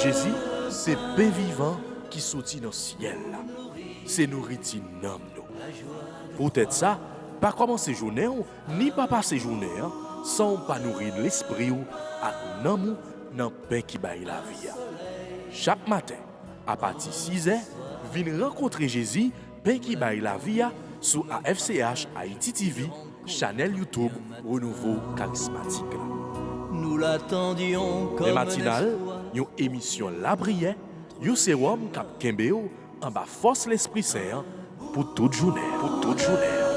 Jésus, c'est pain vivant qui sortit dans le ciel. C'est nourriture nom nous. Peut-être ça, pas commencer journée ni pas passer journée sans pas nourrir l'esprit à nom dans pain qui baille la vie. Chaque matin, à partir de 6h, viens rencontrer Jésus, pain qui baille la vie sur AFCH Haïti TV, channel YouTube Renouveau Charismatique. Nous l'attendions comme les matinales, une émission La Prière, un sérum cap Kembeo en bas force l'Esprit Saint pour toute journée. Pour toute journée.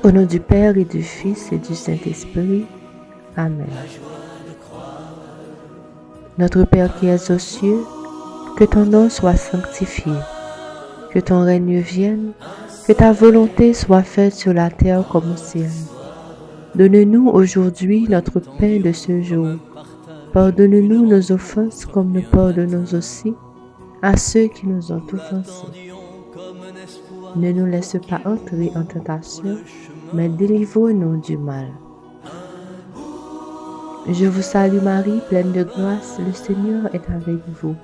Au nom du Père et du Fils et du Saint-Esprit. Amen. Notre Père qui es aux cieux, que ton nom soit sanctifié, que ton règne vienne, que ta volonté soit faite sur la terre comme au ciel. Donne-nous aujourd'hui notre pain de ce jour. Pardonne-nous nos offenses comme nous pardonnons aussi à ceux qui nous ont offensés. Ne nous laisse pas entrer en tentation, mais délivre-nous du mal. Je vous salue Marie, pleine de grâce, le Seigneur est avec vous.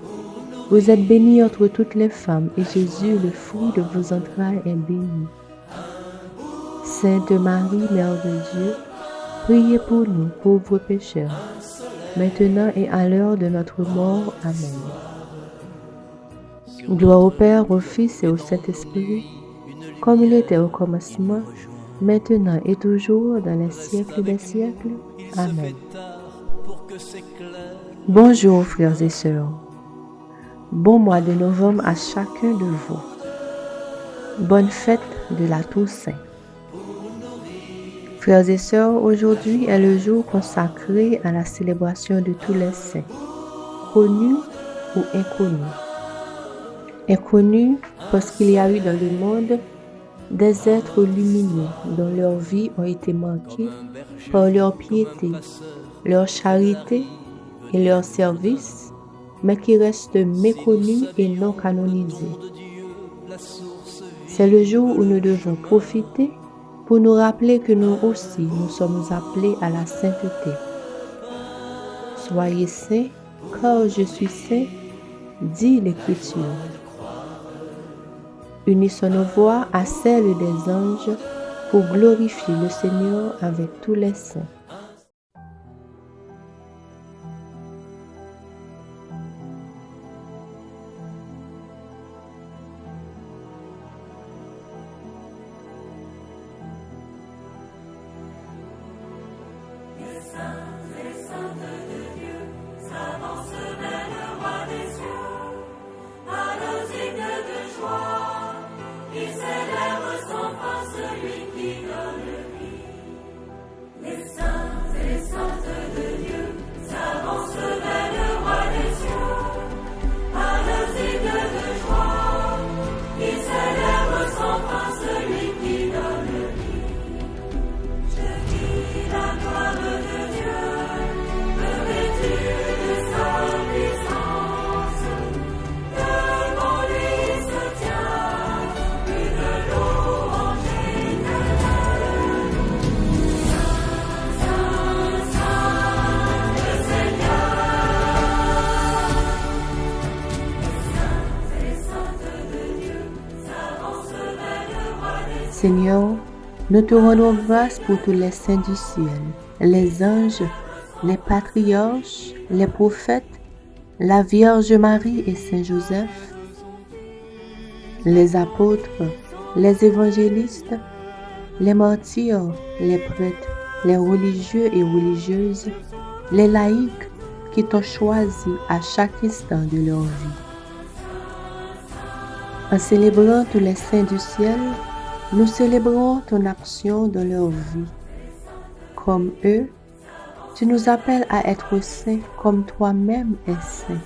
Vous êtes bénie entre toutes les femmes, et Jésus, le fruit de vos entrailles, est béni. Sainte Marie, Mère de Dieu, priez pour nous, pauvres pécheurs, maintenant et à l'heure de notre mort. Amen. Gloire au Père, au Fils et au Saint-Esprit, comme il était au commencement, maintenant et toujours, dans les siècles des siècles. Amen. Bonjour frères et sœurs. Bon mois de novembre à chacun de vous. Bonne fête de la Toussaint. Frères et sœurs, aujourd'hui est le jour consacré à la célébration de tous les saints, connus ou inconnus. Inconnus parce qu'il y a eu dans le monde des êtres lumineux dont leurs vies ont été marquées par leur piété, leur charité et leur service, mais qui restent méconnus et non canonisés. C'est le jour où nous devons profiter pour nous rappeler que nous aussi, nous sommes appelés à la sainteté. Soyez saints, car je suis saint, dit l'Écriture. Unissons nos voix à celles des anges pour glorifier le Seigneur avec tous les saints. Seigneur, nous te rendons grâce pour tous les saints du ciel, les anges, les patriarches, les prophètes, la Vierge Marie et Saint Joseph, les apôtres, les évangélistes, les martyrs, les prêtres, les religieux et religieuses, les laïcs qui t'ont choisi à chaque instant de leur vie. En célébrant tous les saints du ciel, nous célébrons ton action dans leur vie. Comme eux, tu nous appelles à être saints comme toi-même es saint.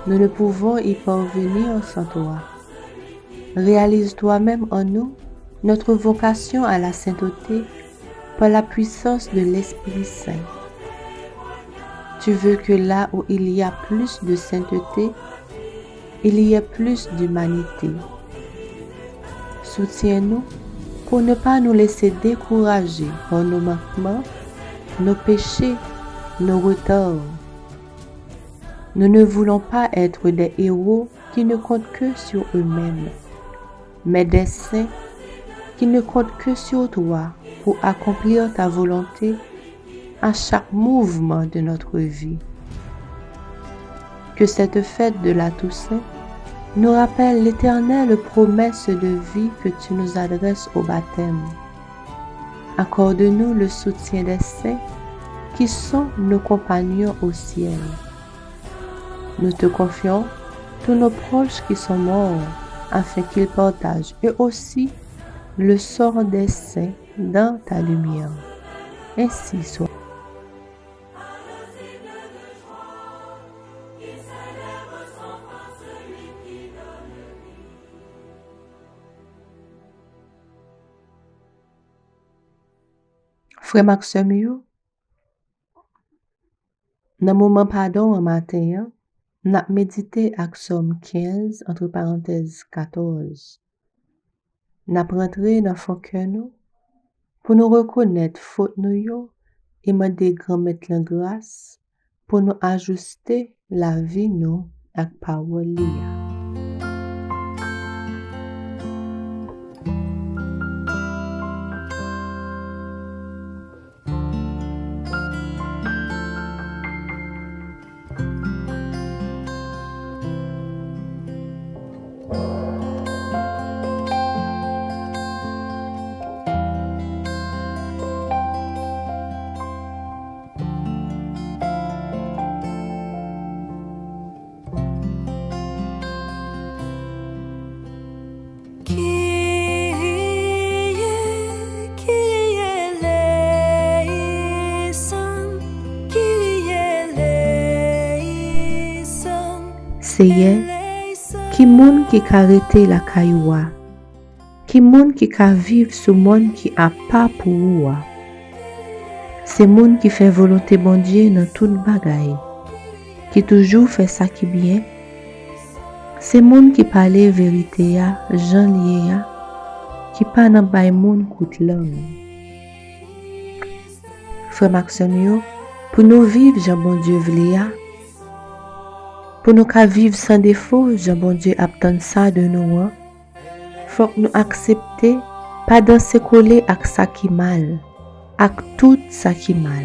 Nous ne pouvons y parvenir sans toi. Réalise toi-même en nous notre vocation à la sainteté par la puissance de l'Esprit Saint. Tu veux que là où il y a plus de sainteté, il y ait plus d'humanité. Soutiens-nous pour ne pas nous laisser décourager par nos manquements, nos péchés, nos retards. Nous ne voulons pas être des héros qui ne comptent que sur eux-mêmes, mais des saints qui ne comptent que sur toi pour accomplir ta volonté à chaque mouvement de notre vie. Que cette fête de la Toussaint nous rappelle l'éternelle promesse de vie que tu nous adresses au baptême. Accorde-nous le soutien des saints qui sont nos compagnons au ciel. Nous te confions tous nos proches qui sont morts afin qu'ils partagent eux aussi le sort des saints dans ta lumière. Ainsi soit. Frère Maxime yo, dans moment pardon en matin, n'a médité avec Somme 15 entre parenthèses 14. N'a rentré dans fond cœur nous pour nous reconnaître faute nous yo et demander grand mettre la grâce pour nous ajuster la vie nous avec parole li. Seye, qui moun qui ka rete la kaywa, qui moun qui ka vive sous monde qui a pas pour ou. C'est moun qui fait volonté bon Dieu dans toute bagaille, qui toujours fait ça qui bien. C'est moun qui parle vérité ya, jan liye ya, qui pas nan bay moun koute langue. Frère Maxime yo, pour nous vivre Jean bon Dieu vle ya, pour nous ka vivre sans défaut, Jean bon Dieu attend ça de nous. Faut que nous accepter pas danser coller avec ça qui mal, avec tout ça qui mal.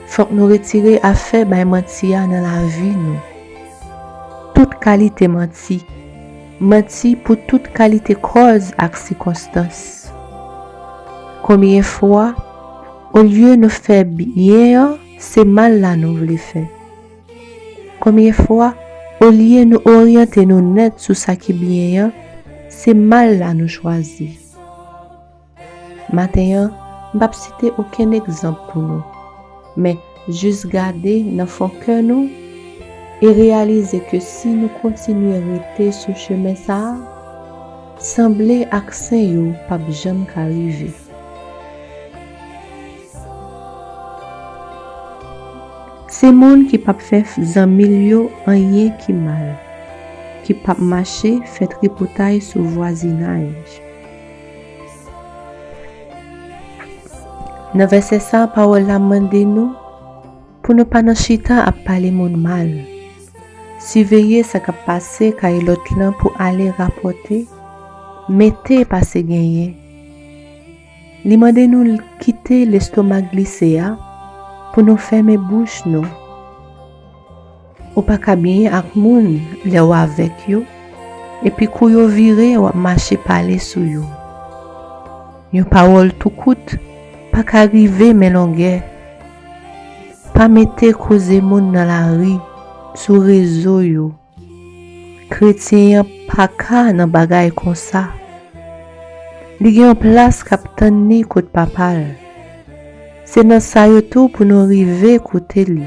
Faut que nous retirer affaire bay mentia dans la vie nous. Toute qualité menti. Menti pour toute qualité cause et circonstance. Combien de fois, au lieu de nous faire bien, c'est mal là nous voulons faire. Combien de fois, au lieu de nous orienter nous net sur ça qui bien, c'est mal là nous choisir. Maintenant, je ne vais pas citer aucun exemple pour nous, mais juste garder dans fond cœur nous et réaliser que si nous continuons à rester sur chemin ça, sembler accent yo pas jamais arriver. C'est monde qui pas faire zanmil yo rien qui mal, qui pas marcher fait tripotaille sur voisinage. Dans verset ça, parole la mande nous pour ne pas nous chita à parler monde mal. Surveiller ce qui passe quand l'autre là pour aller rapporter, mettez passer gagner. Li mande nous quitter l'estomac glissé pour nous fermer bouche nous. Ou pas ka bien ak moun le ou avec yo et puis kou yo vire ou marcher parler sou yo. Yon parole tout coûte pas qu'arriver mais longueur. Pas mette cause moun dans la rue sur réseau yo. Chrétien pas ka nan bagay comme ça. Li gen place captain ni kote papal. C'est dans ça yo tout pour nous arriver côté li.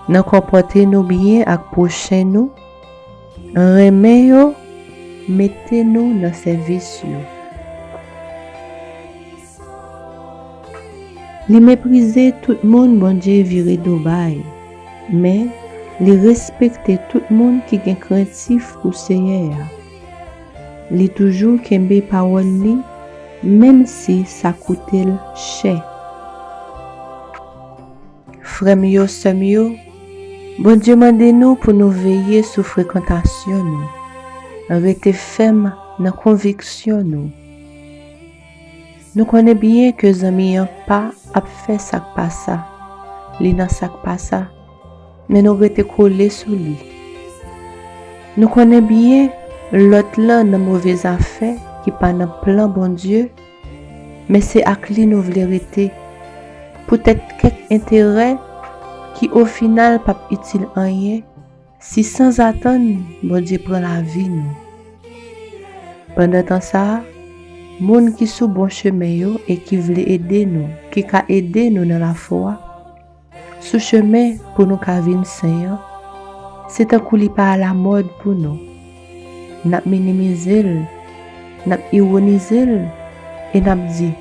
Nan comporter nous bien ak prochain nous, remet yo, mettez nous dans service yo. Li mépriser tout monde bon Dieu viré d'obay, mais li respecter tout monde qui gen craintif pour Seigneur. Li toujours kembe parole li, même si ça coûte cher. Frère yo, sœur yo, bon Dieu mande nous pour nous veiller sous fréquentation nous, rester ferme dans conviction nous. Nous connaissons bien que zami yon pas a fait ça pas ça, li nan ça pas ça, mais nous rete collé sous lui. Nous connaissons bien l'autre là dans mauvaise affaire qui pas dans plan bon Dieu, mais c'est ak li nous vle rete. Peut-être quelque intérêt qui au final pas utile en rien, si sans attendre bon Dieu prend la vie nous. Pendant temps ça, moun qui sous bon chemin yo et qui veut aider nous, qui ka aider nous dans la foi, sous chemin pour nous ka vin saint, c'est un coup li pas à la mode pour nous. N'a minimiser, n'a ironiser et n'a dit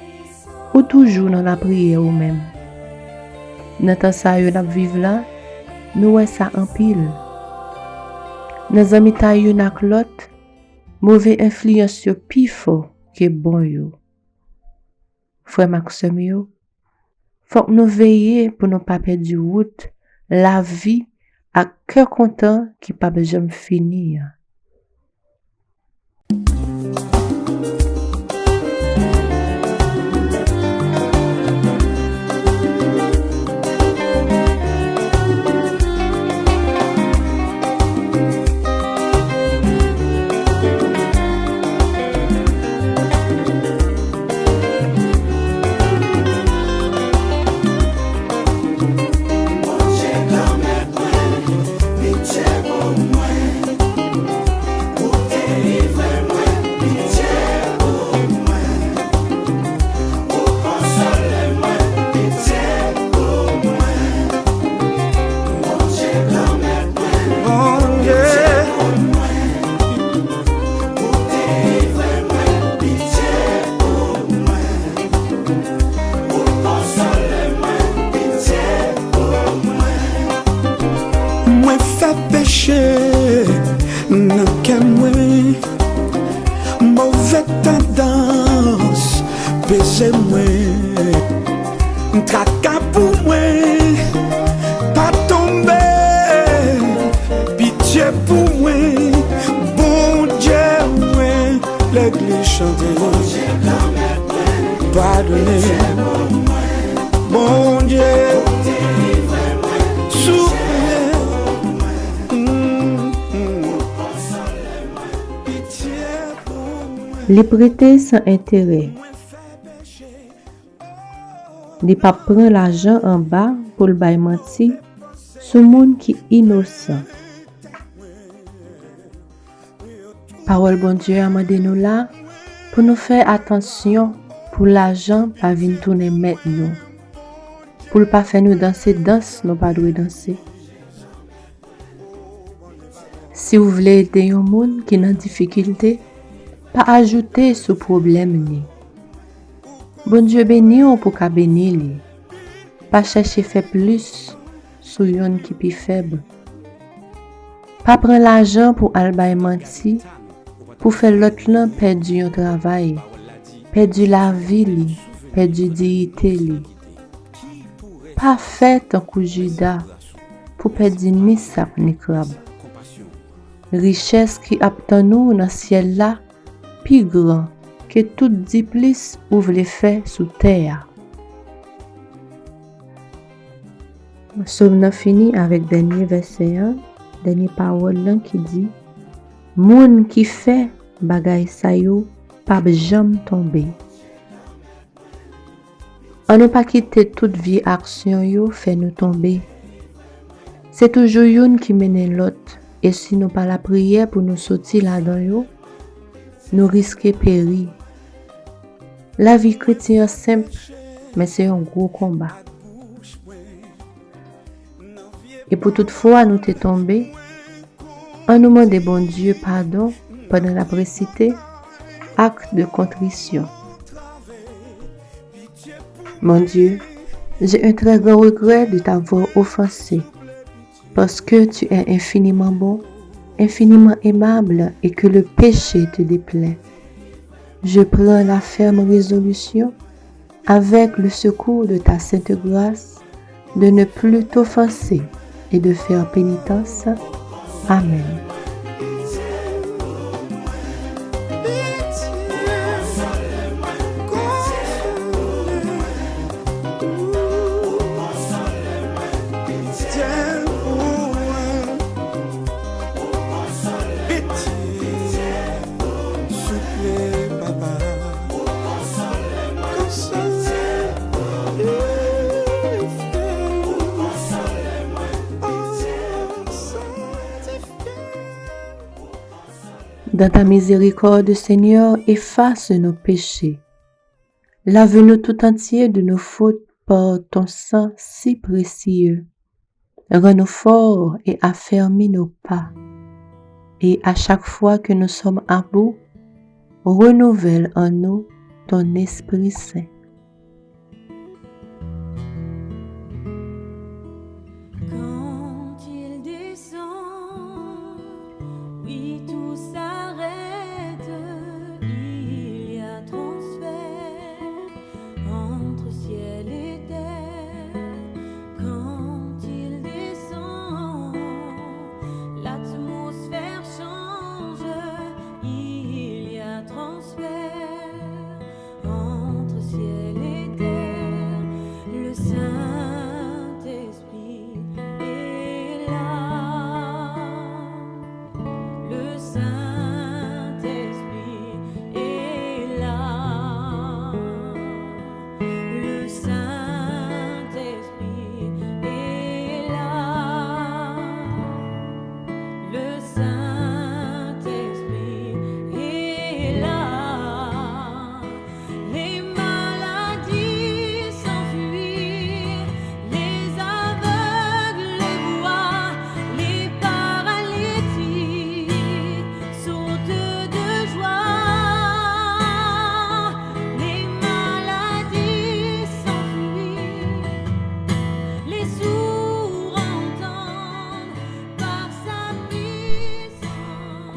ou toujours dans la prière ou même. Dans temps ça yo n'a vivre là, nous ouais ça en pile. Nos amis ta yon ak l'autre, mauvais influence yo pi fort que bon yo. Frère Maxime yo, faut que nous veiller pour ne pas perdre du route la vie à cœur content qui pas besoin de finir. Mauvais tendance, baisez-moi, tracas pour moi, pas tomber, pitié pour moi, bon Dieu, moi, l'église chante, pardonnez, bon Dieu, Les prêter sans intérêt. Les pas prendre l'argent en bas pour le bail menti sur monde qui innocent. Parole bon Dieu a demandé nous là pour nous faire attention pour l'argent pas venir tourner mettre nous. Pour le pas faire nous danser danse nous pas doit danser. Si vous voulez aider un monde qui est en difficulté, pas ajouter ce problème ni. Bon Dieu béni ou pour qu'a béni li. Pas chercher faire plus sur yon qui pi faible. Pas prendre l'argent pour albay menti, pour faire l'autre lan perdu un travail, perdu la vie li, perdu dignité li. Pas fait un coup Judas pour perdre ni sap ni crabe. Richesse qui attend nous dans ciel là, plus grand que tout diplis ou vle faire sous terre. Somme nan fini avec dernier verset 1, dernier parole là qui dit moun qui fait bagay sa yo pa jam tomber. On ne pas quitter toute vie action yo fait nous tomber. C'est toujours une qui mène l'autre et si nous pas la prière pour nous sortir là-dedans yo, nous risquons périr. La vie chrétienne simple, mais c'est un gros combat. Et pour toutefois nous t'es tombé, en nous demandant bon Dieu pardon pendant la précité, acte de contrition. Mon Dieu, j'ai un très grand regret de t'avoir offensé, parce que tu es infiniment bon, infiniment aimable et que le péché te déplaît. Je prends la ferme résolution, avec le secours de ta sainte grâce, de ne plus t'offenser et de faire pénitence. Amen. Dans ta miséricorde, Seigneur, efface nos péchés. Lave-nous tout entier de nos fautes par ton sang si précieux. Rends-nous forts et affermis nos pas. Et à chaque fois que nous sommes à bout, renouvelle en nous ton Esprit Saint.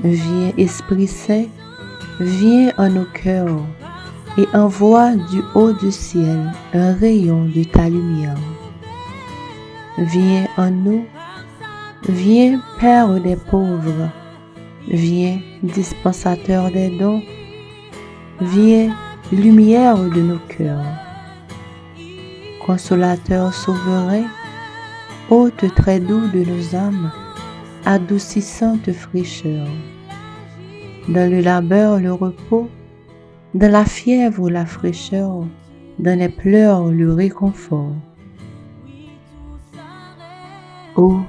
Viens Esprit Saint, viens en nos cœurs et envoie du haut du ciel un rayon de ta lumière. Viens en nous, viens Père des pauvres, viens dispensateur des dons, viens lumière de nos cœurs. Consolateur souverain, hôte très doux de nos âmes, adoucissante fraîcheur. Dans le labeur, le repos, dans la fièvre, la fraîcheur, dans les pleurs, le réconfort. Ô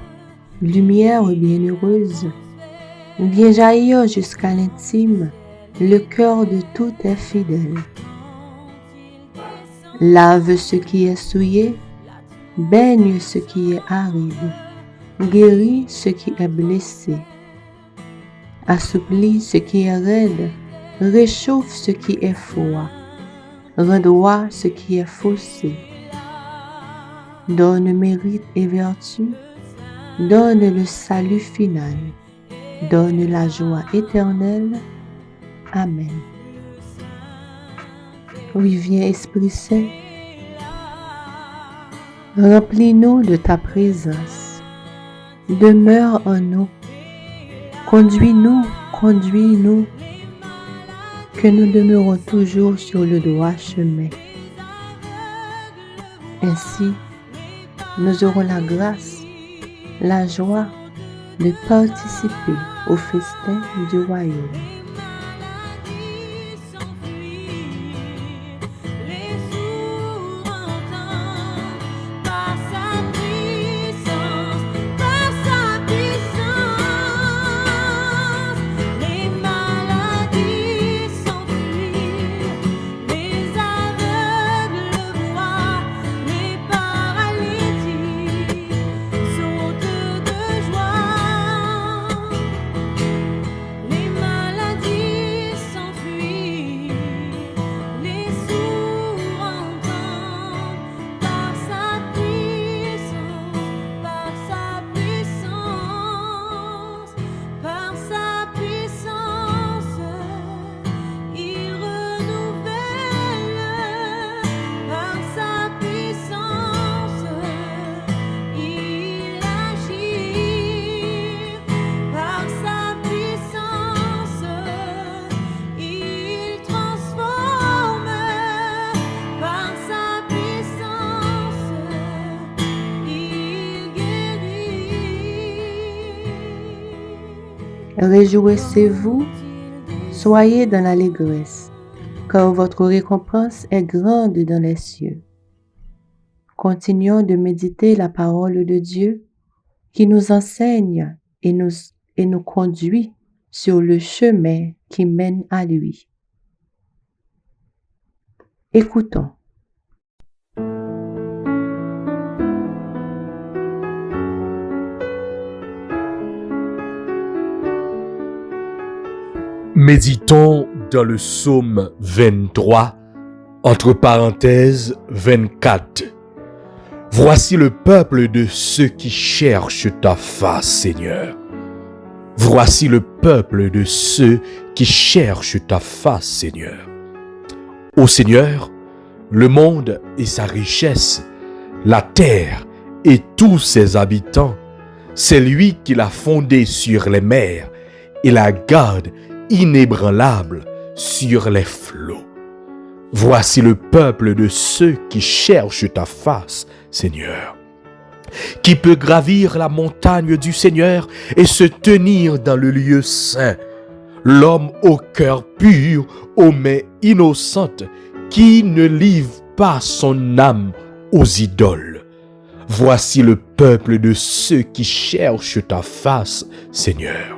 lumière bienheureuse, viens jaillir jusqu'à l'intime, le cœur de tout est fidèle. Lave ce qui est souillé, baigne ce qui est aride, guéris ce qui est blessé, assouplis ce qui est raide, réchauffe ce qui est froid, rends droit ce qui est faussé. Donne mérite et vertu, donne le salut final, donne la joie éternelle. Amen. Oui, viens Esprit Saint, remplis-nous de ta présence, demeure en nous, conduis-nous, que nous demeurons toujours sur le droit chemin. Ainsi, nous aurons la grâce, la joie de participer au festin du royaume. Saute Réjouissez-vous, soyez dans l'allégresse, car votre récompense est grande dans les cieux. Continuons de méditer la parole de Dieu qui nous enseigne et nous conduit sur le chemin qui mène à lui. Écoutons. Méditons dans le psaume 23, entre parenthèses 24. Voici le peuple de ceux qui cherchent ta face, Seigneur. Voici le peuple de ceux qui cherchent ta face, Seigneur. Ô Seigneur, le monde et sa richesse, la terre et tous ses habitants, c'est lui qui l'a fondé sur les mers et la garde inébranlable sur les flots. Voici le peuple de ceux qui cherchent ta face, Seigneur. Qui peut gravir la montagne du Seigneur et se tenir dans le lieu saint? L'homme au cœur pur, aux mains innocentes, qui ne livre pas son âme aux idoles. Voici le peuple de ceux qui cherchent ta face, Seigneur.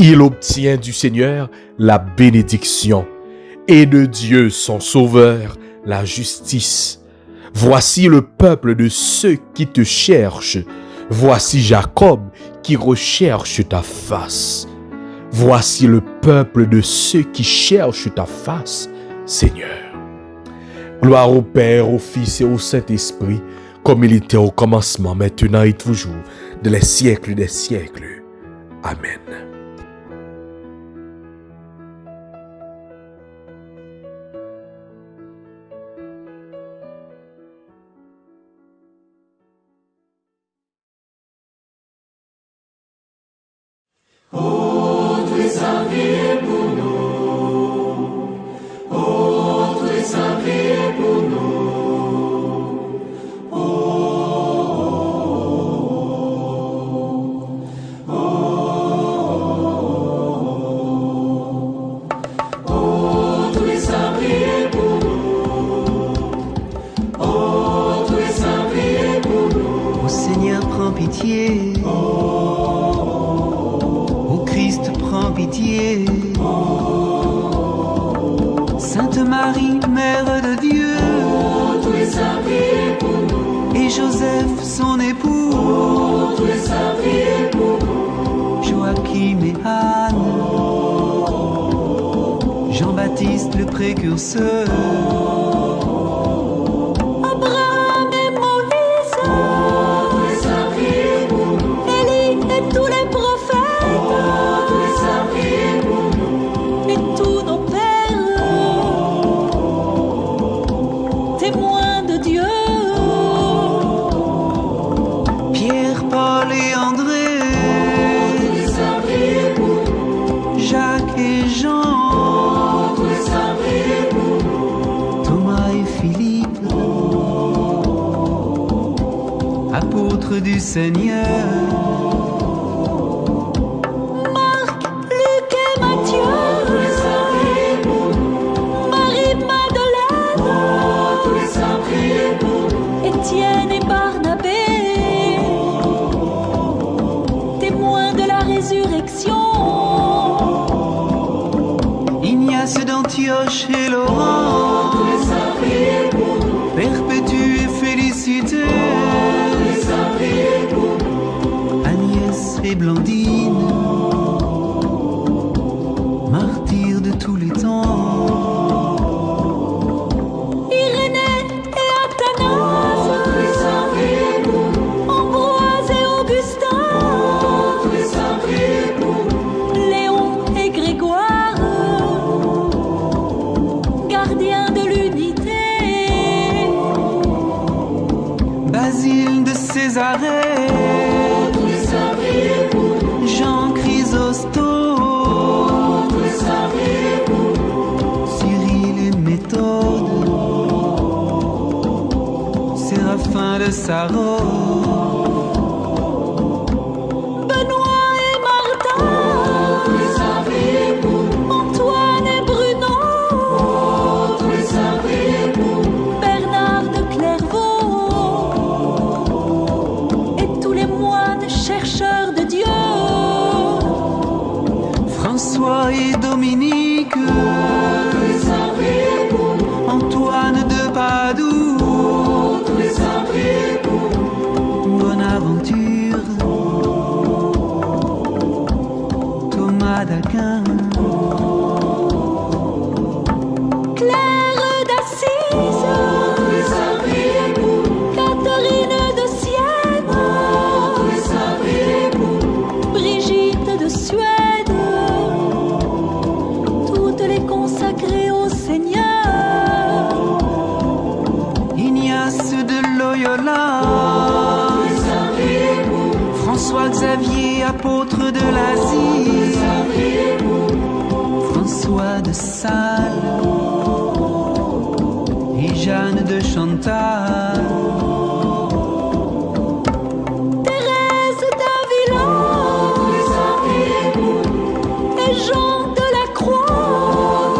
Il obtient du Seigneur la bénédiction et de Dieu son Sauveur la justice. Voici le peuple de ceux qui te cherchent. Voici Jacob qui recherche ta face. Voici le peuple de ceux qui cherchent ta face, Seigneur. Gloire au Père, au Fils et au Saint-Esprit, comme il était au commencement, maintenant et toujours, de les siècles des siècles. Amen. Seigneur, prends pitié. Ô Christ, prends pitié. Sainte Marie, Mère de Dieu, et Joseph, son époux, Joachim et Anne, Jean-Baptiste le précurseur, Abraham et Moïse, Élie et tous les prophètes, et tous nos pères, témoins de Dieu. Pierre, Paul et André, Jacques et Jean, Thomas et Philippe, apôtres du Seigneur, Marc, Luc et Matthieu, Marie-Madeleine, Étienne et Barnabé, témoins de la résurrection. Ignace d'Antioche et Laurent, Perpétue et Félicité, Agnès et Blandine, martyrs de tous les temps, Irénée et Athanase, Ambroise et Augustin, Léon et Grégoire, gardiens de l'unité, Basile de Césarée, Jean Chrysostome, Cyril et Méthode, Séraphin de Saron, Benoît et Martin, chercheurs de Dieu. François et Dominique, Antoine de Padoue, Bonaventure, Thomas d'Aquin, Claire d'Assise, Catherine de Sienne, Brigitte de Suède, toutes les consacrées au Seigneur. Ignace de Loyola, François Xavier, apôtre de l'Asie, François de Sales et Jeanne de Chantal, Thérèse d'Avila et Jean de la Croix,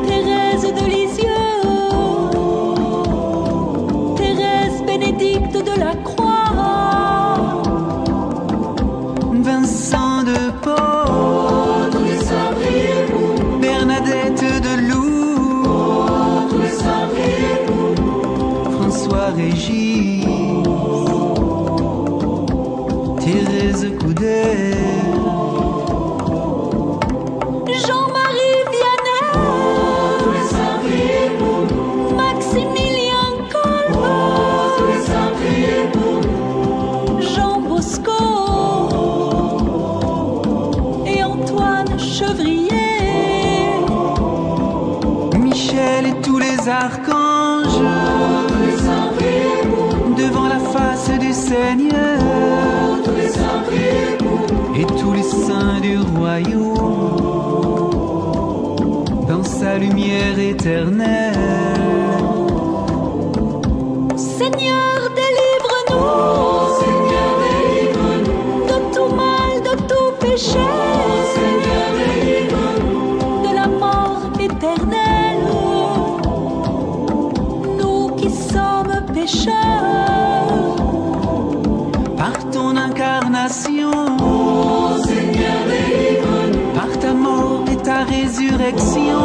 Thérèse de Lisieux, Thérèse Bénédicte de la Croix, Vincent de Paul, Bernadette de Lourdes, François Régis, Thérèse Coudet, Jean-Marie Vianney, Maximilien Kolbe, Jean Bosco et Antoine Chevrier, Michel et tous les archanges, devant la face du Seigneur, et tous les saints du royaume, dans sa lumière éternelle. Seigneur, délivre-nous, de tout mal, de tout péché, de la mort éternelle, nous qui sommes pécheurs. Par ton incarnation, par ta mort et ta résurrection,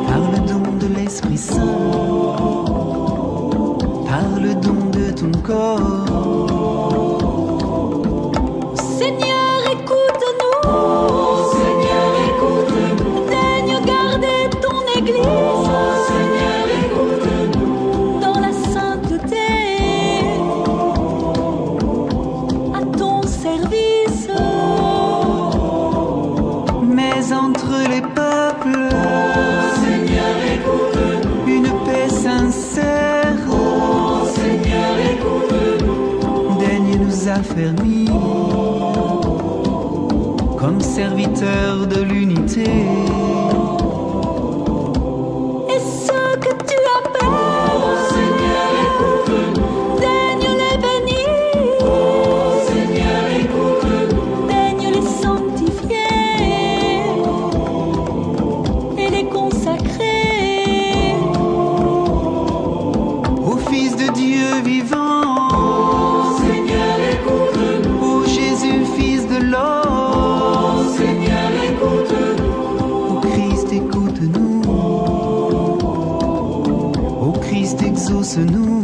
par le don de l'Esprit Saint, par le don de ton corps. Seigneur, écoute-nous, daigne garder ton Église, dans la sainteté, à ton service. Mais entre les peuples, une paix sincère, daigne nous affermir comme serviteurs de l'unité. Et ceux que tu appelles, daigne les bénir, daigne les sanctifier et les consacrer Ô Fils de Dieu vivant, ô Jésus, Fils de l'homme, ô Christ, écoute-nous, ô Christ, exauce-nous.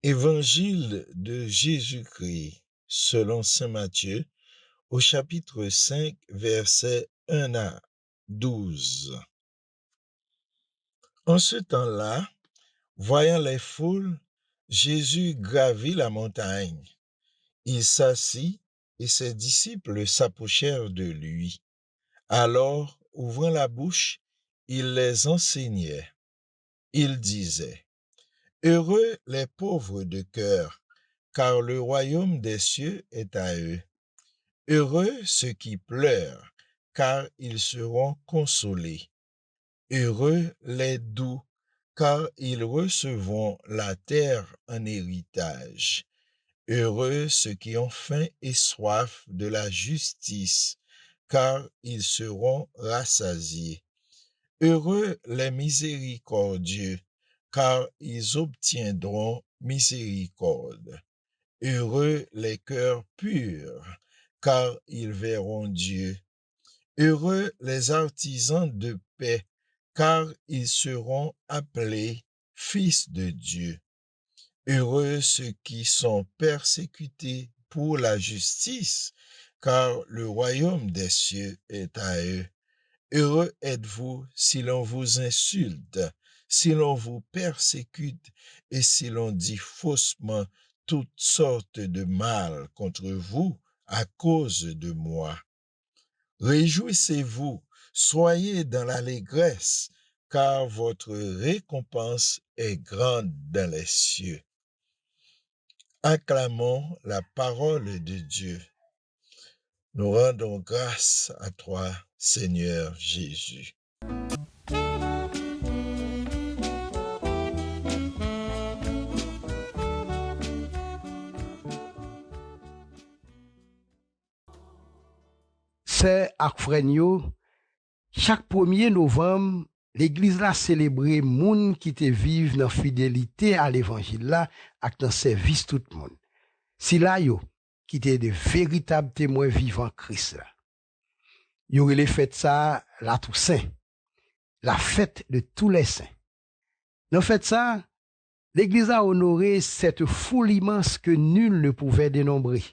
Évangile de Jésus-Christ selon saint Matthieu au chapitre 5 versets 1 à 12. En ce temps-là, voyant les foules, Jésus gravit la montagne. Il s'assit et ses disciples s'approchèrent de lui. Alors, ouvrant la bouche, il les enseignait. Il disait, Heureux les pauvres de cœur, car le royaume des cieux est à eux. Heureux ceux qui pleurent, car ils seront consolés. Heureux les doux, car ils recevront la terre en héritage. Heureux ceux qui ont faim et soif de la justice, car ils seront rassasiés. Heureux les miséricordieux, car ils obtiendront miséricorde. Heureux les cœurs purs, car ils verront Dieu. Heureux les artisans de paix, car ils seront appelés fils de Dieu. Heureux ceux qui sont persécutés pour la justice, car le royaume des cieux est à eux. Heureux êtes-vous si l'on vous insulte, si l'on vous persécute et si l'on dit faussement toutes sortes de mal contre vous à cause de moi. Réjouissez-vous, soyez dans l'allégresse, car votre récompense est grande dans les cieux. Acclamons la parole de Dieu. Nous rendons grâce à toi, Seigneur Jésus. C'est ak frèn yo, chaque 1er novembre, l'église la célébrer moun qui te vive dans fidélité à l'évangile là ak dans service tout le monde. Si là yo qui te de véritables témoins vivants Christ là. Yo relè fête ça la Toussaint, la fête de tous les saints. Dans fête ça, l'église a honoré cette foule immense que nul ne pouvait dénombrer.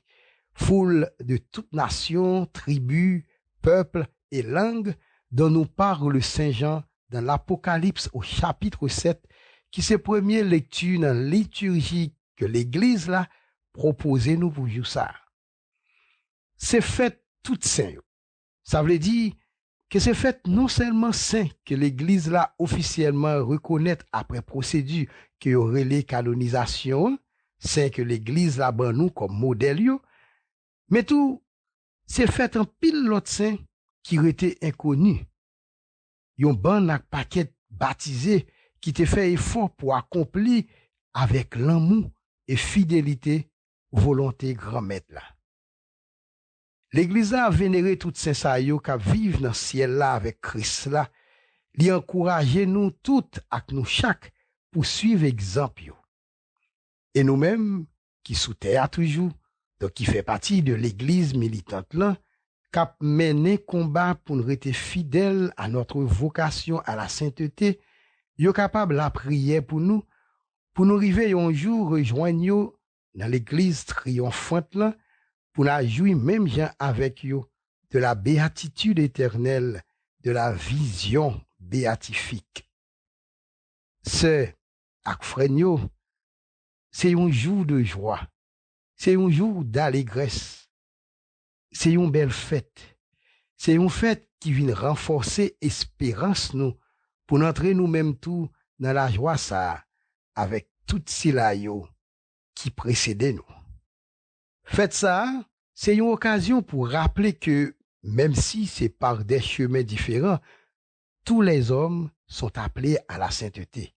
Foule de toutes nations, tribus, peuples et langues dont nous parle le Saint Jean dans l'Apocalypse au chapitre 7, qui c'est première lecture dans la liturgie que l'Église là proposé nous pour ça. C'est fait toutes saint. Ça veut dire que c'est fait non seulement saint que l'Église là officiellement reconnaît après procédure que aurait les canonisations, saint que l'Église là ban nous comme modèle yo, mais tout, c'est fait en pile l'autre saint qui était inconnu. Yon ban ak paquet baptisé qui te fait effort pour accomplir avec l'amour et fidélité volonté grand maître là. L'église a vénéré tout saint sa yo qui vivent dans ciel là avec Christ là, li encourager nous toutes ak nous chaque pour suivre exemple yo. Et nous-mêmes qui sous terre toujours, donc qui fait partie de l'église militante là, cap mener combat pour nous rester fidèles à notre vocation à la sainteté, yo capable la prière pour nous arriver un jour rejoindre yo dans l'église triomphante là, pour la jouir même gens avec yo de la béatitude éternelle, de la vision béatifique. C'est ak frèn yo, c'est un jour de joie. C'est un jour d'allégresse. C'est une belle fête. C'est une fête qui vient renforcer l'espérance nous pour entrer nous-mêmes tout dans la joie ça avec tout cela yo qui précédait nous. Fête ça, c'est une occasion pour rappeler que même si c'est par des chemins différents, tous les hommes sont appelés à la sainteté.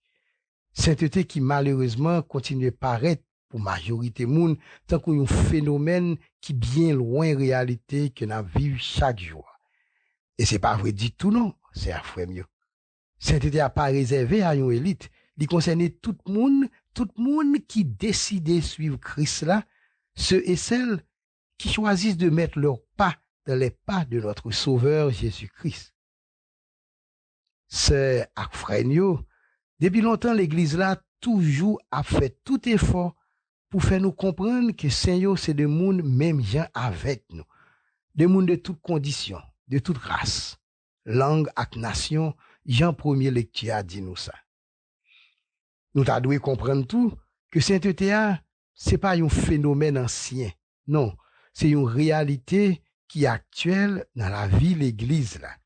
Sainteté qui malheureusement continue de paraître pour majorité moun tant qu'on un phénomène qui bien loin réalité que nous vivons chaque jour. Et c'est pas vrai dit tout non, c'est à frère mieux. Sainteté a pas réservé à une élite, il concerne tout le monde qui décide suivre Christ là, ceux et celles qui choisissent de mettre leurs pas dans les pas de notre Sauveur Jésus-Christ. C'est à frère mieux, depuis longtemps l'église là toujours a fait tout effort pour faire nous comprendre que Seigneur c'est des monde même gens avec nous, des monde de toutes conditions, de toute race, langue et nation. Jean premier lecture a dit nous ça. Nous t'a dû comprendre tout que sainteté c'est pas un phénomène ancien, non, c'est une réalité qui est actuelle dans la vie de l'église là.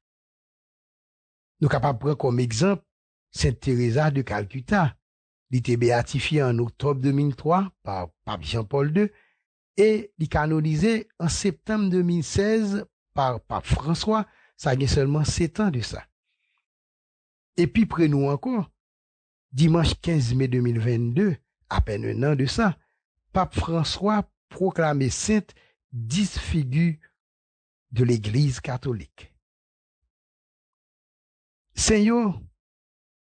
Nous capables prendre comme exemple Sainte Thérèse de Calcutta. Il était béatifié en octobre 2003 par Pape Jean-Paul II et il canonisé en septembre 2016 par Pape François. Ça a seulement 7 ans de ça. Et puis, près nous encore, dimanche 15 mai 2022, à peine un an de ça, Pape François proclamait sainte 10 figures de l'Église catholique. Seigneur,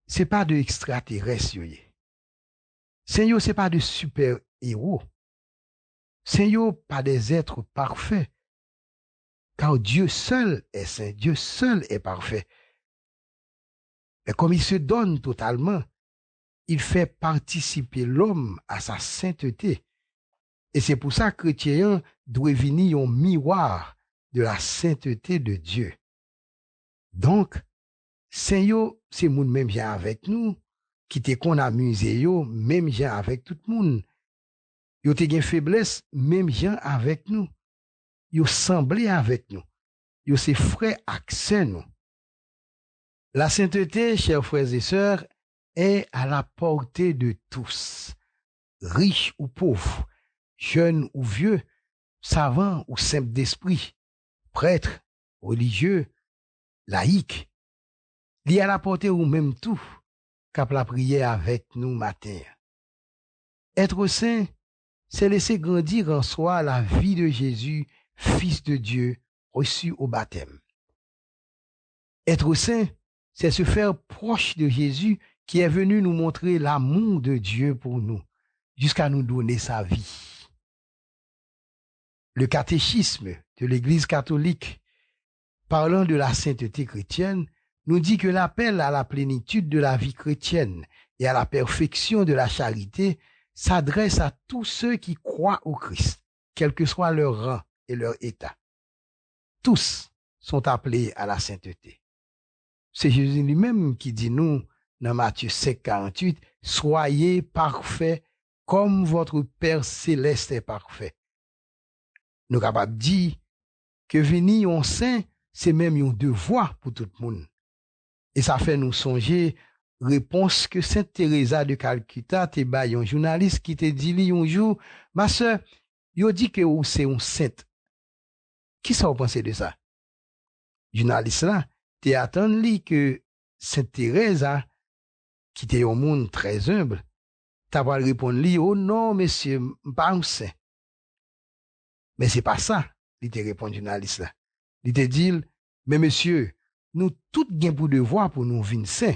c'est pas de extraterrestres. Seigneur, c'est pas de super-héros. Seigneur, pas des êtres parfaits. Car Dieu seul est saint, Dieu seul est parfait. Mais comme il se donne totalement, il fait participer l'homme à sa sainteté. Et c'est pour ça que chrétien doit venir un miroir de la sainteté de Dieu. Donc, Seigneur, c'est moun même gens avec nous, qui te qu'on amuse yo, même gens avec tout le monde. Yo te gen faiblesse, même gens avec nous. Yo semblé avec nous. Yo se frères accès nous. La sainteté, chers frères et sœurs, est à la portée de tous, riches ou pauvres, jeunes ou vieux, savants ou simples d'esprit, prêtres, religieux, laïcs. Il y a la portée ou même tout, cap la prière avec nous matin. Être saint, c'est laisser grandir en soi la vie de Jésus, Fils de Dieu, reçu au baptême. Être saint, c'est se faire proche de Jésus qui est venu nous montrer l'amour de Dieu pour nous, jusqu'à nous donner sa vie. Le catéchisme de l'Église catholique, parlant de la sainteté chrétienne, nous dit que l'appel à la plénitude de la vie chrétienne et à la perfection de la charité s'adresse à tous ceux qui croient au Christ, quel que soit leur rang et leur état. Tous sont appelés à la sainteté. C'est Jésus lui-même qui dit nous, dans Matthieu 5, 48, « Soyez parfaits comme votre Père céleste est parfait. » Nous sommes capables de dire que venir en saint, c'est même un devoir pour tout le monde. Et ça fait nous songer réponse que Sainte Teresa de Calcutta te ba un journaliste qui te dit un jour, ma sœur, yo dit que ou c'est un sainte. Qui ça vous pensez de ça? Journaliste là, te attend li que Sainte Teresa, qui était un monde très humble, t'as pas répondre li, oh non, monsieur, pas un saint. Mais c'est pas ça, il te répond journaliste là. Il te dit, mais monsieur, nous tous gain pour devoir pour nous vin saint.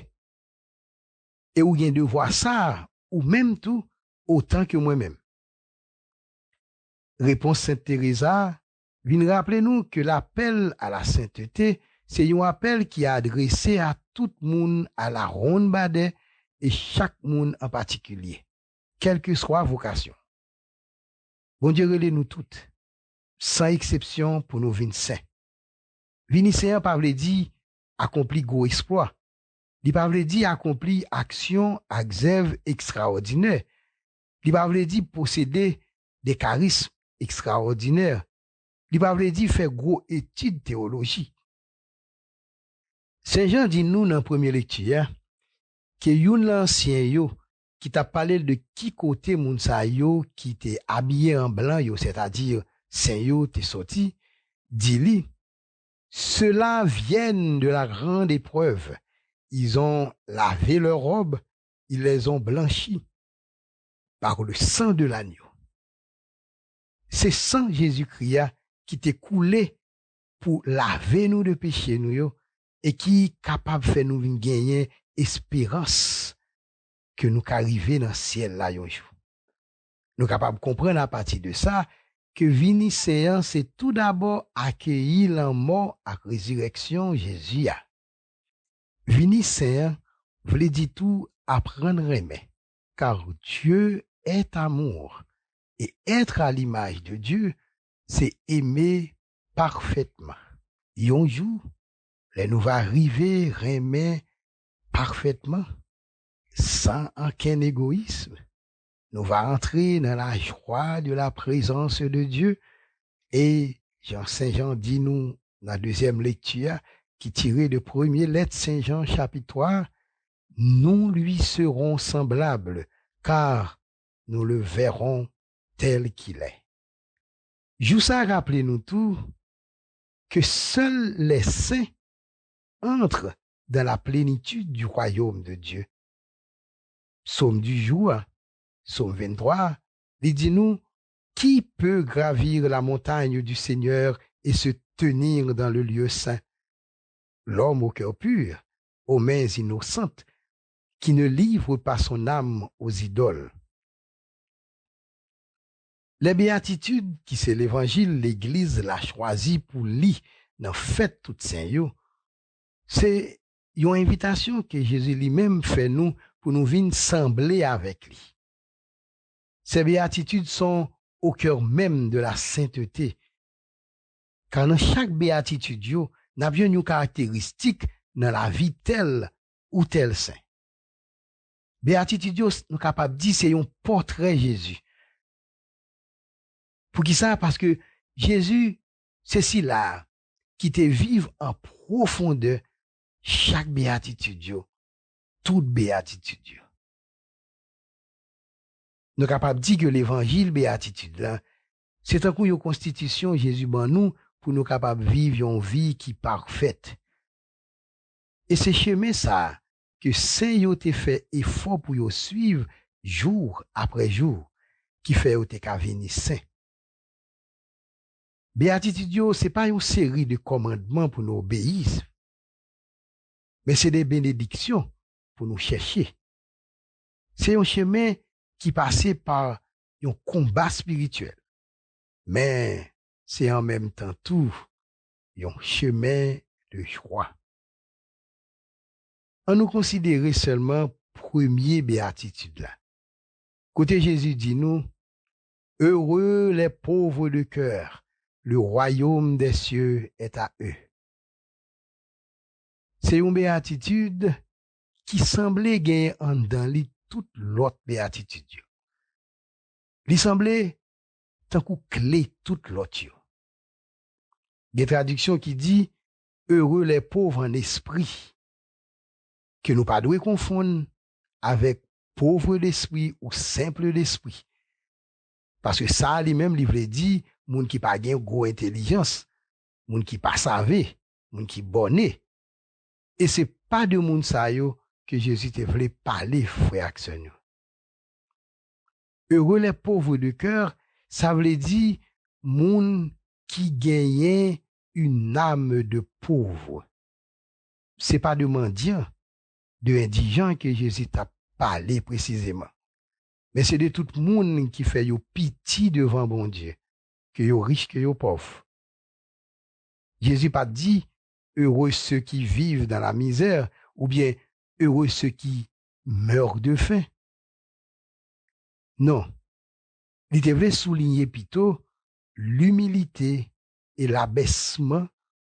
Et ou gain devoir ça, ou même tout, autant que moi-même. Réponse Sainte Teresa, vient rappeler nous que l'appel à la sainteté, c'est un appel qui est adressé à tout le monde à la ronde badet et chaque monde en particulier, quelle que soit vocation. Bon Dieu relève nous toutes, sans exception pour nous vin saints. Vini saint pas veut dire accompli gros exploit. Il pas veut dire accompli action exerve extraordinaire. Il pas veut dire posséder des charismes extraordinaires. Il pas veut dire faire gros études théologie. Saint Jean dit nous dans première lecture que yon l'ancien yo qui t'a parlé de qui côté moun sa yo qui t'est habillé en blanc yo, c'est-à-dire saint yo t'est sorti, dit-li, ceux-là viennent de la grande épreuve. Ils ont lavé leurs robes, ils les ont blanchis par le sang de l'agneau. C'est sang Jésus-Christ qui t'est coulé pour laver nous de péché nous yo, et qui est capable de faire nous gagner espérance que nous arriver dans le ciel là un jour. Nous sommes capables de comprendre à partir de ça que vini séance c'est tout d'abord accueillir la mort à résurrection Jésus. Vini séance voulait dire tout apprendre à aimer, car Dieu est amour et être à l'image de Dieu, c'est aimer parfaitement. Et un jour, nous va arriver à aimer parfaitement, sans aucun égoïsme. Nous va entrer dans la joie de la présence de Dieu. Et Saint Jean dit nous, dans la deuxième lecture, qui tirait de première lettre Saint Jean chapitre 3, nous lui serons semblables, car nous le verrons tel qu'il est. Joussa rappelez-nous tout que seuls les saints entrent dans la plénitude du royaume de Dieu. Psaume du jour, Psaume 23, il dit nous, qui peut gravir la montagne du Seigneur et se tenir dans le lieu saint? L'homme au cœur pur, aux mains innocentes, qui ne livre pas son âme aux idoles. Les béatitudes qui c'est l'évangile, l'église l'a choisi pour lire dans fête toute saint yo, c'est une invitation que Jésus lui-même fait nous pour nous venir sembler avec lui. Ces béatitudes sont au cœur même de la sainteté. Car dans chaque béatitude, yo, n'a bien une caractéristique dans la vie telle ou tel saint. Béatitude, yo, nous capable de dire c'est un portrait Jésus. Pour qui ça? Parce que Jésus, c'est si là, qui te vive en profondeur chaque béatitude, yo, toute béatitude, yo. Nous sommes capables de dire que l'évangile béatitude là, c'est un coup de constitution Jésus ban nous pour nous capables de vivre une vie qui parfaite. Et c'est chemin ça que Saint yo te fait effort pour yo suivre jour après jour qui fait yo te ka vini saint. Béatitude yo, c'est pas une série de commandements pour nous obéir, mais c'est des bénédictions pour nous chercher. C'est un chemin qui passait par un combat spirituel. Mais c'est en même temps tout un chemin de joie. On nous considérait seulement premier béatitude là. Côté Jésus dit nous, heureux les pauvres de cœur, le royaume des cieux est à eux. C'est une béatitude qui semblait gagner en dans lui toute l'autre béatitude. Il semblait tant coup clé toute l'autre. Il y a une traduction qui dit heureux les pauvres en esprit, que nous pas devons confondre avec pauvre d'esprit ou simple d'esprit. Parce que ça lui-même il veut dire moun qui pas gain gros intelligence, moun qui pas savé, moun qui bonné. Et c'est pas de moun sa yo que Jésus te voulait parler, frère Action. Heureux les pauvres de cœur, ça veut dire moun qui gagne une âme de pauvre. C'est pas de mendiant, de indigent que Jésus t'a parlé précisément. Mais c'est de tout moun qui fait yo pitié devant bon Dieu, que yo riche, que yo pauvre. Jésus pas dit heureux ceux qui vivent dans la misère ou bien heureux ceux qui meurent de faim. Non. Il devait souligner plutôt l'humilité et l'abaissement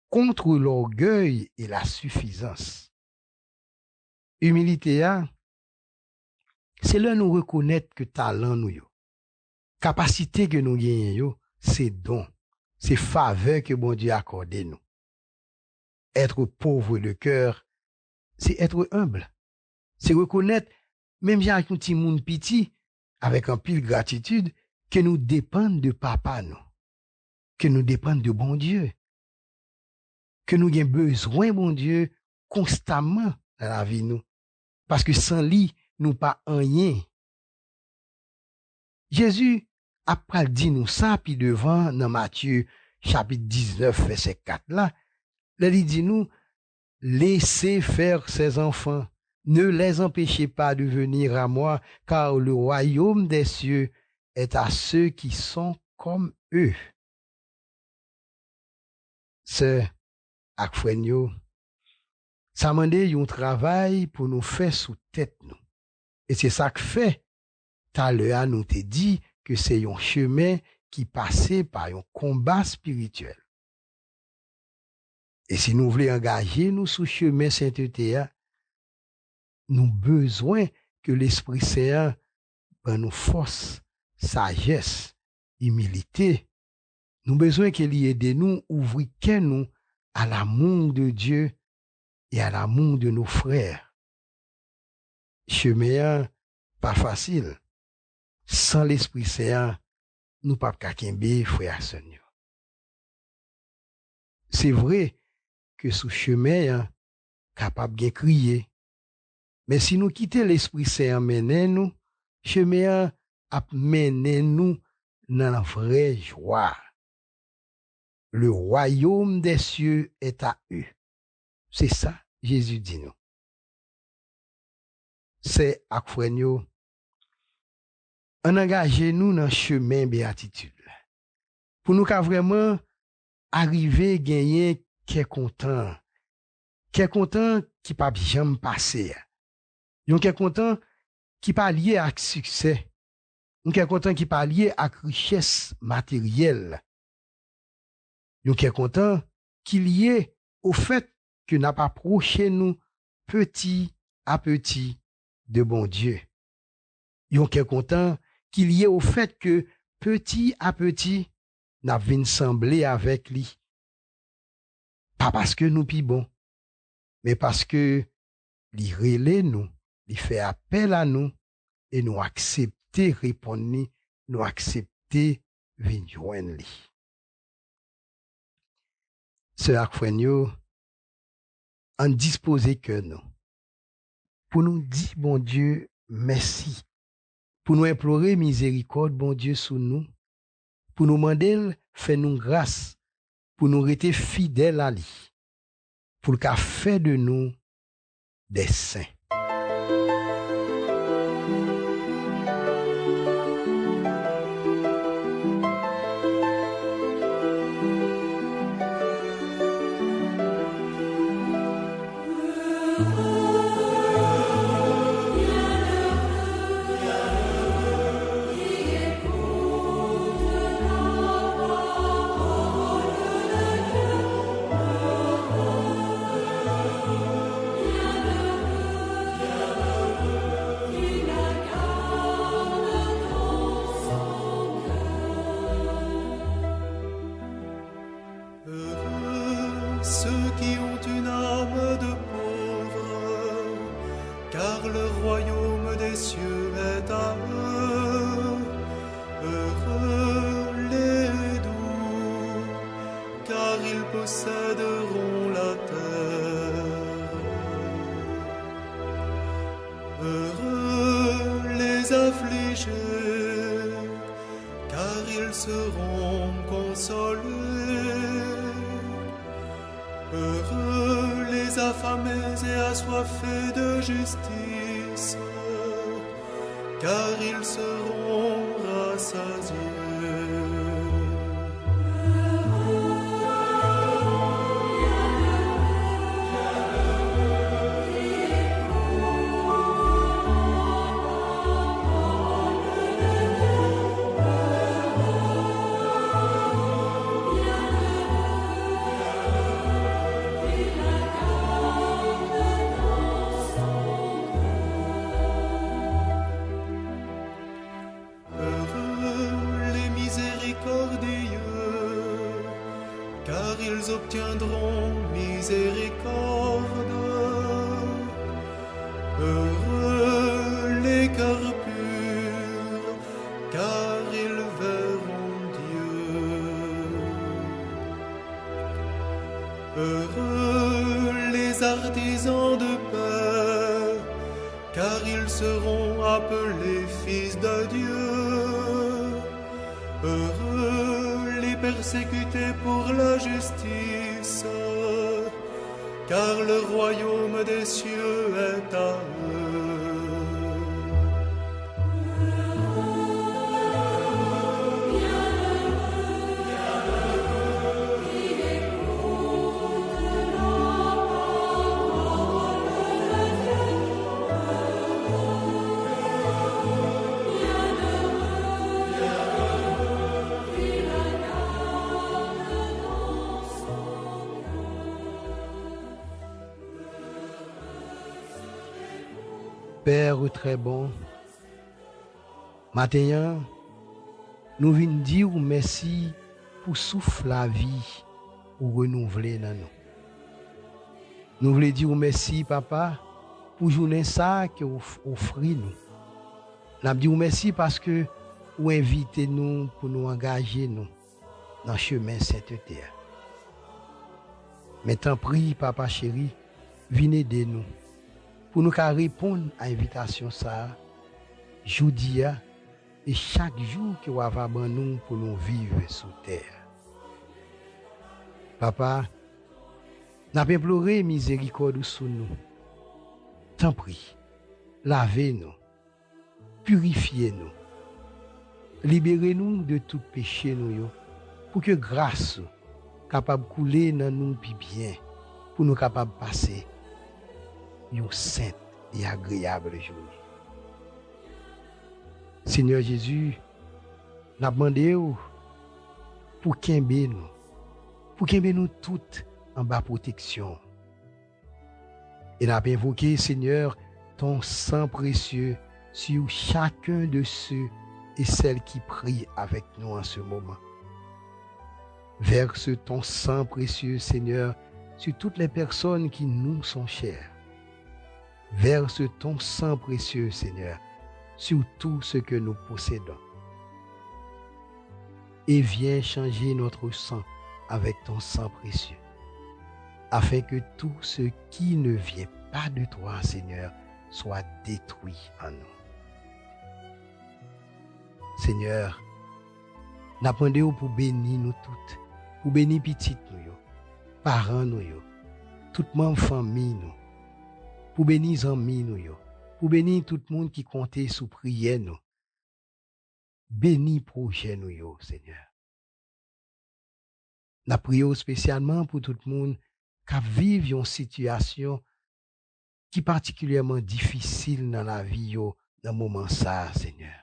contre l'orgueil et la suffisance. Humilité, c'est là nous reconnaître que talent nous yo. Capacité que nous gagnons, c'est don, c'est faveur que bon Dieu a accordé nous. Être pauvre de cœur, c'est être humble. C'est reconnaître, même si avec un petit monde petit, avec un pile gratitude, que nous dépendons de papa nous, que nous dépendons de bon Dieu, que nous avons besoin bon Dieu constamment dans la vie nous, parce que sans lui, nous pas rien. Jésus après dit nous ça puis devant dans Matthieu chapitre 19 verset 4 là, il dit nous laissez faire ces enfants, ne les empêchez pas de venir à moi, car le royaume des cieux est à ceux qui sont comme eux. C'est ak frère yo, ça mande un travail pour nous faire sous tête nous. Et c'est ça que fait tout l'heure nous te dit que c'est un chemin qui passait par un combat spirituel. Et si nous voulons engager nous sous chemin sainteté, nous besoin que l'Esprit Saint nous force, sagesse, humilité. Nous besoin qu'il aide nous ouvrir nous à l'amour de Dieu et à l'amour de nos frères. chemin pas facile. Sans l'Esprit Saint, nous pas kakembe frère Seigneur. C'est vrai que sous chemin capable de crier. Mais si nous quittons l'Esprit Saint mener nous, chemin a mené nous dans la vraie joie. Le royaume des cieux est à eux. C'est ça, Jésus dit nous. C'est à nous. On engage nous dans le chemin béatitude. Pour nous qu'à vraiment arriver gagner qui est content qui pas jamais passer. Yon qui est content qui pas lié à succès. Yon qui est content qui pas lié à richesse matérielle. Yon qui est content qui lié au fait que n'a pas approché nous petit à petit de bon Dieu. Yon qui est content qui lié au fait que petit à petit n'a vinn sembler avec lui. Pas parce que nous pi bon, mais parce que li relè nous, li fait appel à nous et nous accepter répondre, nous accepter vinn joindre li. Ce akfrenyo en disposer que nous pour nous dire bon Dieu merci, pour nous implorer miséricorde bon Dieu sous nous, pour nous demander fait nous grâce, pour nous rester fidèles à lui, pour qu'a fait de nous des saints. Ceux qui ont une âme de pauvre, car le royaume des cieux est à eux. Heureux les doux, car ils posséderont la terre. Heureux les affligés, car ils seront consolés. Heureux les affamés et assoiffés de justice, car ils seront rassasiés. Car ils obtiendront miséricorde. Heureux les cœurs purs, car ils verront Dieu. Heureux les artisans de paix, car ils seront appelés fils de Dieu. Heureux les persécutés pour la justice, car le royaume des cieux est à eux. Père très bon, matin, nous venons dire merci pour souffle la vie ou renouveler dans nous. Nous voulons dire merci, papa, pour journée ça que vous offrez nous. N'a dit merci parce que vous invitez nous pour nous engager nous dans le chemin sainteté. Mais tant prie, papa chéri, venez aider nous pour nous répondre à l'invitation ça, jeudi et chaque jour que vous avez nous pour nous vivre sous terre. Papa, n'a pas imploré miséricorde sur nous. Tant prie, lavez-nous, purifiez-nous, libérez-nous de tout péché nous pour que grâce capable couler dans nous puis bien pour nous capable passer une sainte et agréable journée. Seigneur Jésus, n'a demandé pour qu'aimer nous toutes en bas protection. Et n'a invoqué, Seigneur, ton sang précieux sur chacun de ceux et celles qui prient avec nous en ce moment. Verse ton sang précieux, Seigneur, sur toutes les personnes qui nous sont chères. Verse ton sang précieux, Seigneur, sur tout ce que nous possédons. Et viens changer notre sang avec ton sang précieux, afin que tout ce qui ne vient pas de toi, Seigneur, soit détruit en nous. Seigneur, nous demandons pour bénir nous toutes, pour bénir petites nous, parents nous, toute ma famille nous, pour bénir les amis nous, pour bénir tout le monde qui comptait sous prière nous. Bénis projet nous, Seigneur. Nous prions spécialement pour tout le monde qui vit une situation qui est particulièrement difficile dans la vie, dans le moment ça, Seigneur.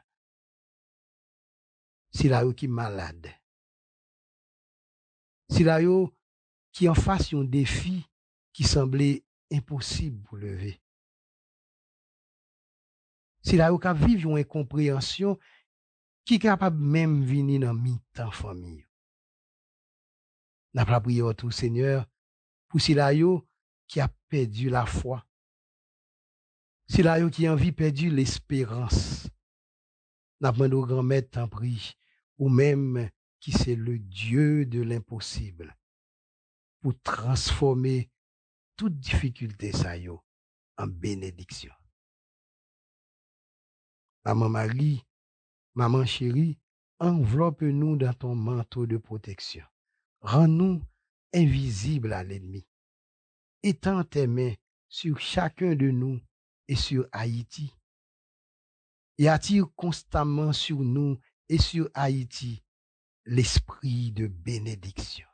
Si là qui est malade, si là qui en face un défi qui semblait impossible pour lever, si là qui vivre une incompréhension qui est capable même de venir dans mi-temps famille. N'a pas prié au tout Seigneur pour si là qui a perdu la foi, si là qui a envie perdu l'espérance. N'a pas demandé au grand maître t'en prie, ou même qui c'est le Dieu de l'impossible, pour transformer toute difficulté ça en bénédiction. Maman Marie, maman chérie, enveloppe-nous dans ton manteau de protection. Rends-nous invisibles à l'ennemi. Étends tes mains sur chacun de nous et sur Haïti. Et attire constamment sur nous et sur Haïti l'esprit de bénédiction.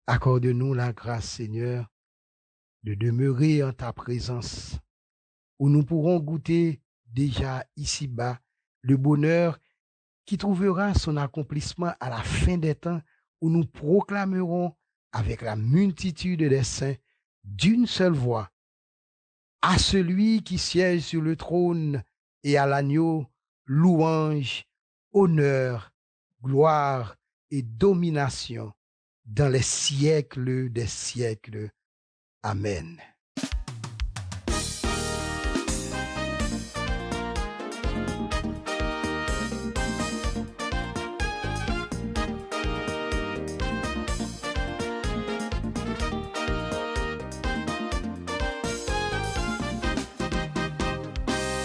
Accorde-nous la grâce, Seigneur, de demeurer en ta présence, où nous pourrons goûter déjà ici-bas le bonheur qui trouvera son accomplissement à la fin des temps, où nous proclamerons avec la multitude des saints d'une seule voix à celui qui siège sur le trône et à l'agneau, louange, honneur, gloire et domination dans les siècles des siècles. Amen.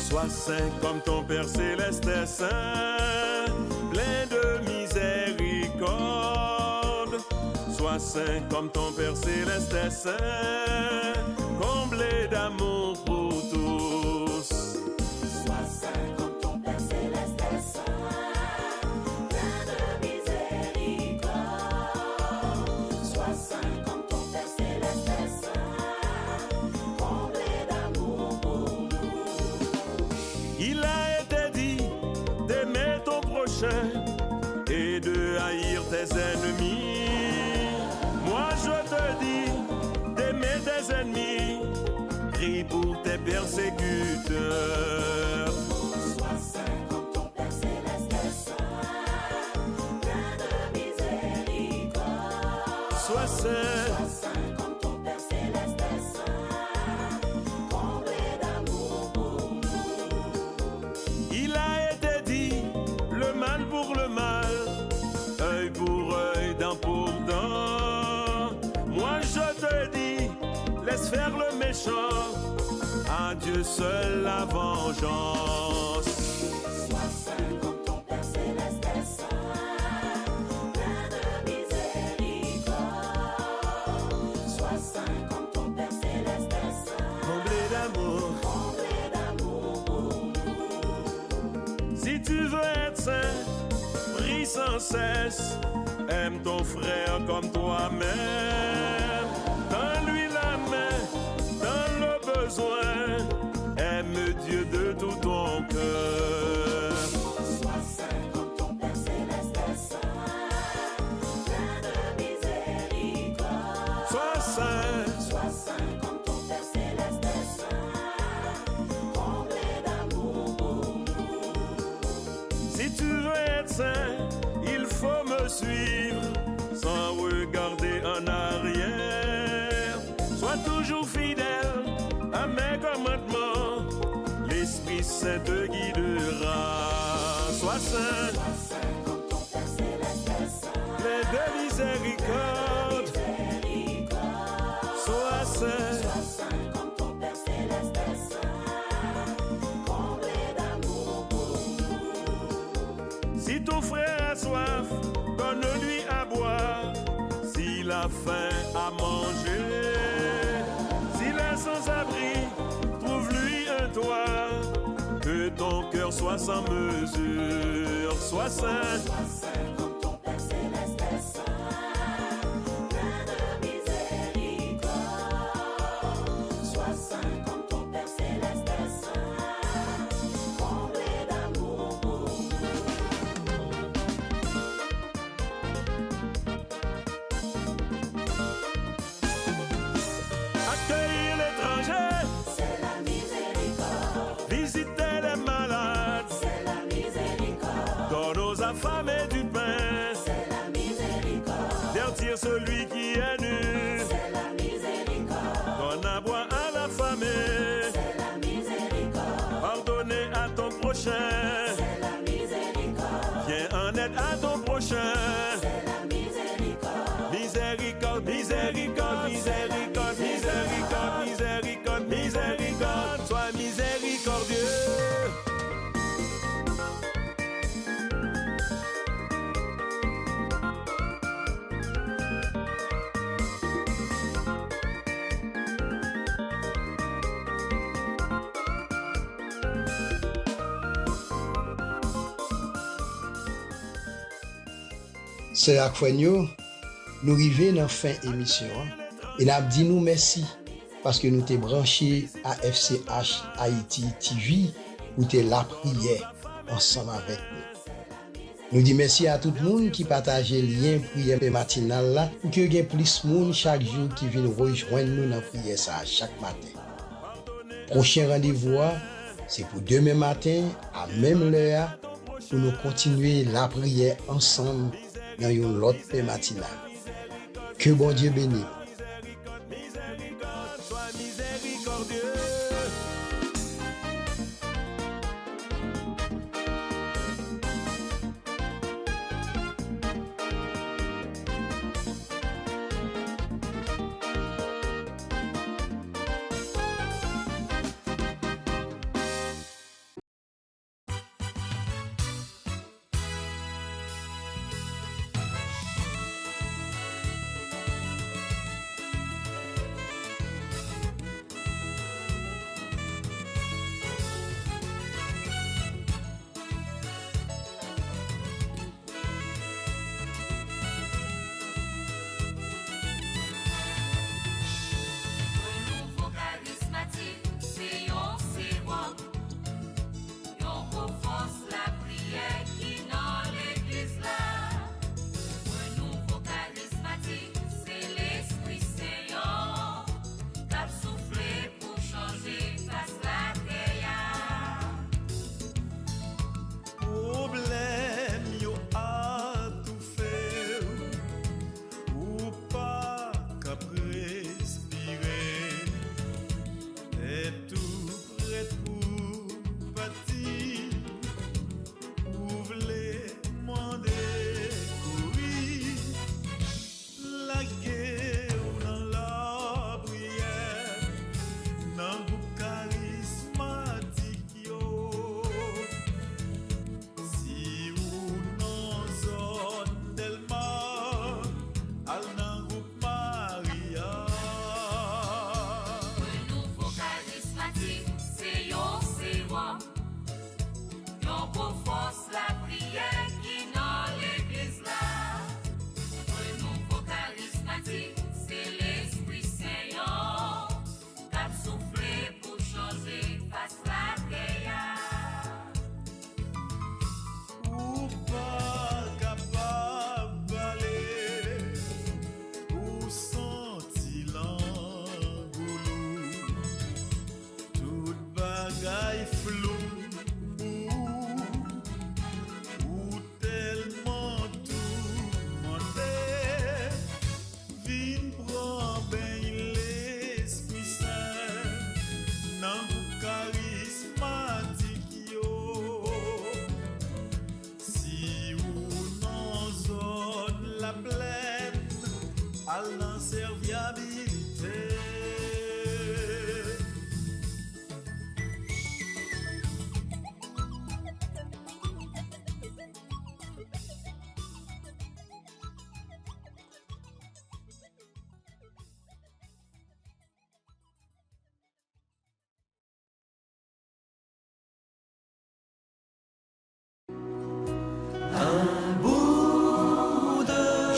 Sois saint comme ton Père céleste est saint, plein de miséricorde. Sois saint comme ton Père céleste est saint, comblé d'amour pour tous. Sois saint comme ton Père céleste est saint, plein de miséricorde. Sois saint comme ton Père céleste est saint, comblé d'amour pour nous. Il a été dit d'aimer ton prochain et de haïr tes ennemis. Moi je te dis d'aimer tes ennemis, prie pour tes persécuteurs. Sois saint comme ton Père céleste est saint, plein de miséricorde. Sois saint Sois saint comme ton Père céleste est à Dieu seul la vengeance. Sois saint comme ton Père céleste est saint, plein de miséricorde. Sois saint comme ton Père céleste est saint, Comblé d'amour, pour nous. si tu veux être saint, prie sans cesse. Aime ton frère comme toi-même. Donne-lui la main dans le besoin. Aime Dieu de tout ton cœur. Sois saint comme ton Père céleste est saint, plein de miséricorde. Sois saint, Sois saint comme ton Père céleste est saint, comblé d'amour pour nous. si tu veux être saint, il faut me suivre sans regarder en arrière. Sois toujours fidèle à mes commandements. L'Esprit Saint te guidera. Sois saint, Sois saint comme ton Père céleste est saint, plein de miséricorde. Sois saint, sois saint comme ton Père céleste est saint, comblé d'amour pour nous. si ton frère a soif, donne-lui à boire. S'il a faim, à manger. S'il est sans abri, trouve-lui un toit. Que ton cœur soit sans mesure. Sois saint, Sois saint comme ton Père céleste est saint, plein de miséricorde. Sois saint comme ton Père céleste est saint, comblé d'amour pour nous. accueillir l'étranger, C'est la miséricorde, visiter les malades, c'est la miséricorde, donne aux affamés du pain, c'est la miséricorde, divertir celui qui est nu, c'est la miséricorde, donne à boire à l'affamé, c'est la miséricorde, pardonner à ton prochain, c'est la miséricorde, viens en aide à ton prochain. c'est la miséricorde. Miséricorde, miséricorde, miséricorde, miséricorde, miséricorde, miséricorde, sois miséricordieux. C'est la fois nous arrivons dans la fin de l'émission. Et nous dit nous merci parce que nous t'es branché à FCH Haïti TV où t'es la prière ensemble avec nous. Nous disons merci à tout le monde qui partage le lien prière matinale là pour que y ait plus de monde chaque jour qui viennent rejoindre nous dans la prière ça chaque matin. Prochain rendez-vous, c'est pour demain matin à même l'heure pour nous continuer la prière ensemble dans une autre paix matinale. Que bon Dieu bénisse. Sois miséricordieux.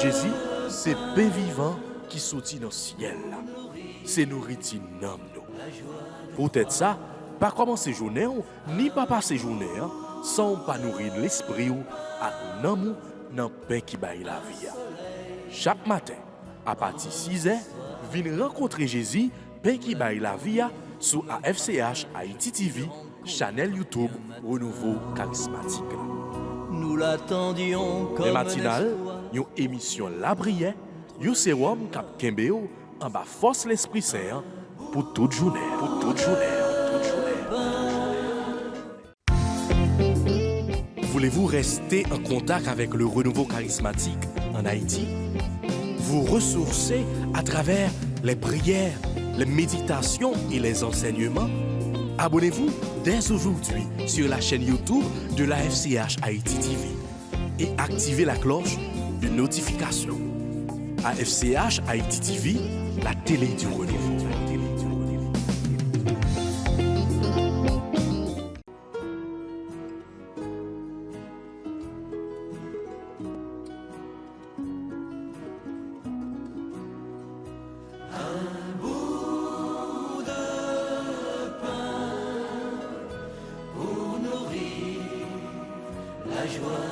Jésus, c'est pain vivant qui sortit dans le ciel. C'est nourriture nam nous. Peut-être ça, pas commencer journée ni pas passer journée sans pas nourrir l'esprit ou à nan dans pain qui baille la vie. Chaque matin, à partir de 6h, venez rencontrer Jésus, pain qui baille la vie sur AFCH Haïti TV, channel YouTube Renouveau Charismatique. Nous l'attendions comme Les matinales, une émission La Prière, un sérum cap Kembeo en bas force l'Esprit Saint pour toute journée. Pour toute journée. Voulez-vous rester en contact avec le renouveau charismatique en Haïti? Vous ressourcer à travers les prières, les méditations et les enseignements? Abonnez-vous dès aujourd'hui sur la chaîne YouTube de la FCH Haïti TV et activez la cloche de notification. AFCH Haïti TV, la télé du renouveau. la joie.